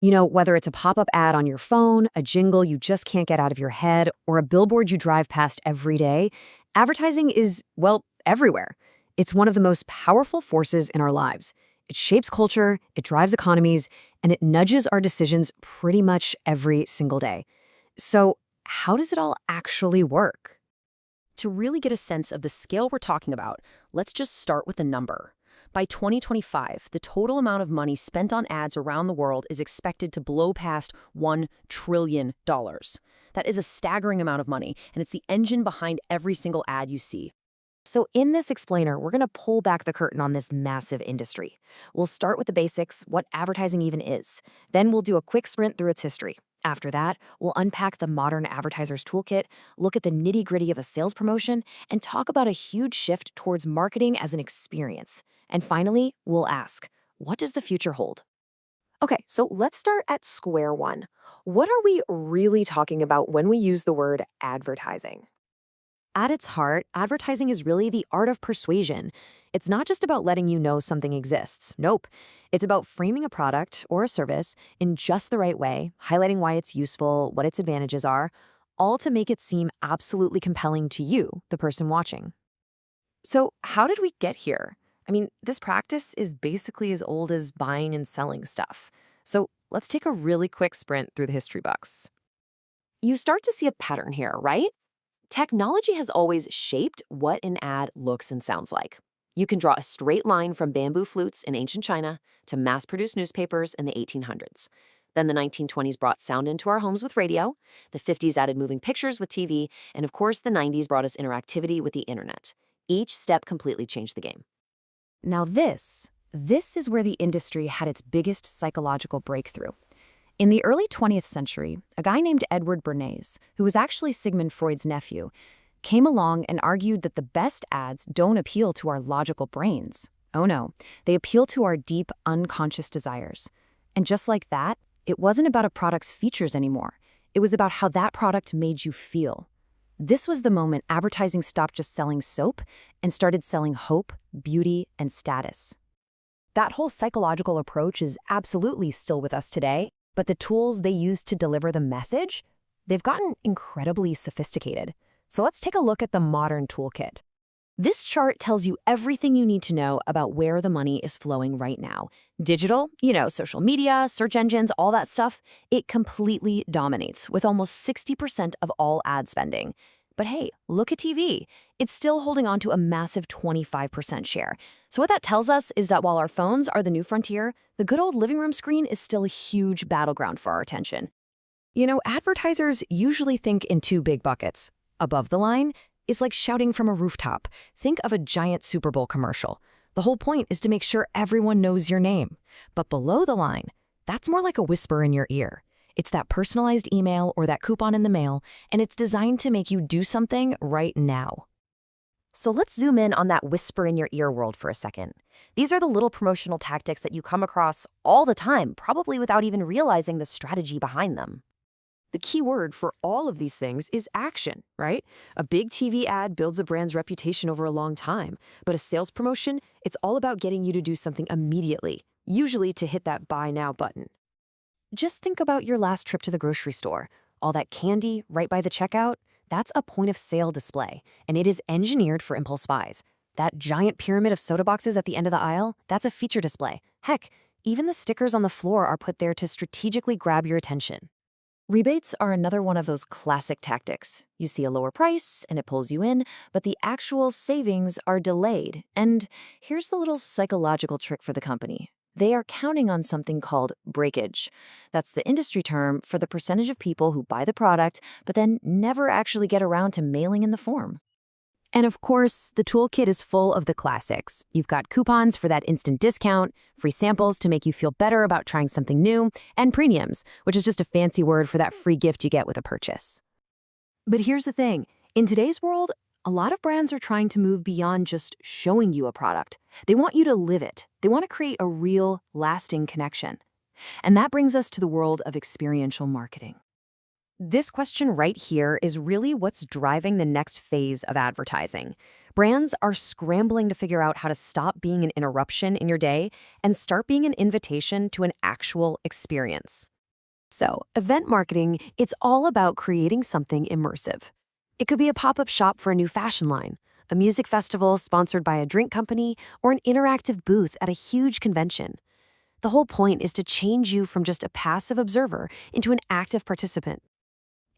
Whether it's a pop-up ad on your phone, a jingle you just can't get out of your head, or a billboard you drive past every day, advertising is, well, everywhere. It's one of the most powerful forces in our lives. It shapes culture, it drives economies, and it nudges our decisions pretty much every single day. So, how does it all actually work? To really get a sense of the scale we're talking about, let's just start with a number. By 2025, the total amount of money spent on ads around the world is expected to blow past $1 trillion. That is a staggering amount of money, and it's the engine behind every single ad you see. So, in this explainer, we're going to pull back the curtain on this massive industry. We'll start with the basics, what advertising even is. Then we'll do a quick sprint through its history. After that, we'll unpack the modern advertiser's toolkit, look at the nitty-gritty of a sales promotion, and talk about a huge shift towards marketing as an experience. And finally, we'll ask, what does the future hold? Okay, so let's start at square one. What are we really talking about when we use the word advertising? At its heart, advertising is really the art of persuasion. It's not just about letting you know something exists. Nope. It's about framing a product or a service in just the right way, highlighting why it's useful, what its advantages are, all to make it seem absolutely compelling to you, the person watching. So, how did we get here? I mean, this practice is basically as old as buying and selling stuff. So, let's take a really quick sprint through the history books. You start to see a pattern here, right? Technology has always shaped what an ad looks and sounds like. You can draw a straight line from bamboo flutes in ancient China to mass-produced newspapers in the 1800s. Then the 1920s brought sound into our homes with radio, the 50s added moving pictures with TV, and of course the 90s brought us interactivity with the internet. Each step completely changed the game. Now this is where the industry had its biggest psychological breakthrough. In the early 20th century, a guy named Edward Bernays, who was actually Sigmund Freud's nephew, came along and argued that the best ads don't appeal to our logical brains. Oh no, they appeal to our deep, unconscious desires. And just like that, it wasn't about a product's features anymore. It was about how that product made you feel. This was the moment advertising stopped just selling soap and started selling hope, beauty, and status. That whole psychological approach is absolutely still with us today, but the tools they use to deliver the message, they've gotten incredibly sophisticated. So let's take a look at the modern toolkit. This chart tells you everything you need to know about where the money is flowing right now. Digital, social media, search engines, all that stuff, it completely dominates with almost 60% of all ad spending. But hey, look at TV. It's still holding on to a massive 25% share. So what that tells us is that while our phones are the new frontier, the good old living room screen is still a huge battleground for our attention. Advertisers usually think in two big buckets. Above the line is like shouting from a rooftop. Think of a giant Super Bowl commercial. The whole point is to make sure everyone knows your name. But below the line, that's more like a whisper in your ear. It's that personalized email or that coupon in the mail, and it's designed to make you do something right now. So let's zoom in on that whisper in your ear world for a second. These are the little promotional tactics that you come across all the time, probably without even realizing the strategy behind them. The key word for all of these things is action, right? A big TV ad builds a brand's reputation over a long time, but a sales promotion, it's all about getting you to do something immediately, usually to hit that buy now button. Just think about your last trip to the grocery store. All that candy right by the checkout, that's a point of sale display, and it is engineered for impulse buys. That giant pyramid of soda boxes at the end of the aisle, that's a feature display. Heck, even the stickers on the floor are put there to strategically grab your attention. Rebates are another one of those classic tactics. You see a lower price and it pulls you in, but the actual savings are delayed. And here's the little psychological trick for the company. They are counting on something called breakage. That's the industry term for the percentage of people who buy the product, but then never actually get around to mailing in the form. And of course, the toolkit is full of the classics. You've got coupons for that instant discount, free samples to make you feel better about trying something new, and premiums, which is just a fancy word for that free gift you get with a purchase. But here's the thing. In today's world, a lot of brands are trying to move beyond just showing you a product. They want you to live it. They want to create a real, lasting connection. And that brings us to the world of experiential marketing. This question right here is really what's driving the next phase of advertising. Brands are scrambling to figure out how to stop being an interruption in your day and start being an invitation to an actual experience. So, event marketing, it's all about creating something immersive. It could be a pop-up shop for a new fashion line, a music festival sponsored by a drink company, or an interactive booth at a huge convention. The whole point is to change you from just a passive observer into an active participant.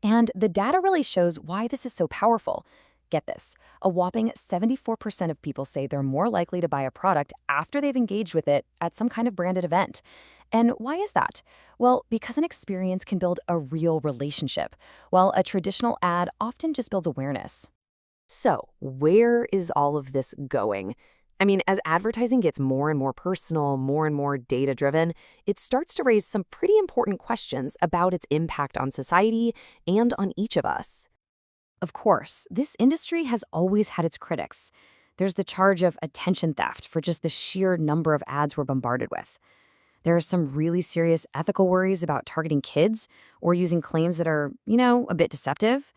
And the data really shows why this is so powerful. Get this, a whopping 74% of people say they're more likely to buy a product after they've engaged with it at some kind of branded event. And why is that? Well, because an experience can build a real relationship, while a traditional ad often just builds awareness. So, where is all of this going? I mean, as advertising gets more and more personal, more and more data-driven, it starts to raise some pretty important questions about its impact on society and on each of us. Of course, this industry has always had its critics. There's the charge of attention theft for just the sheer number of ads we're bombarded with. There are some really serious ethical worries about targeting kids or using claims that are, a bit deceptive.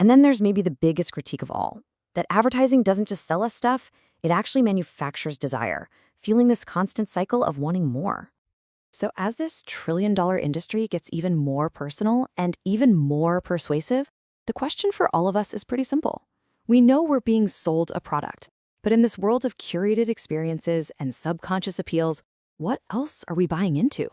And then there's maybe the biggest critique of all, that advertising doesn't just sell us stuff, it actually manufactures desire, fueling this constant cycle of wanting more. So as this trillion-dollar industry gets even more personal and even more persuasive, the question for all of us is pretty simple. We know we're being sold a product, but in this world of curated experiences and subconscious appeals, what else are we buying into?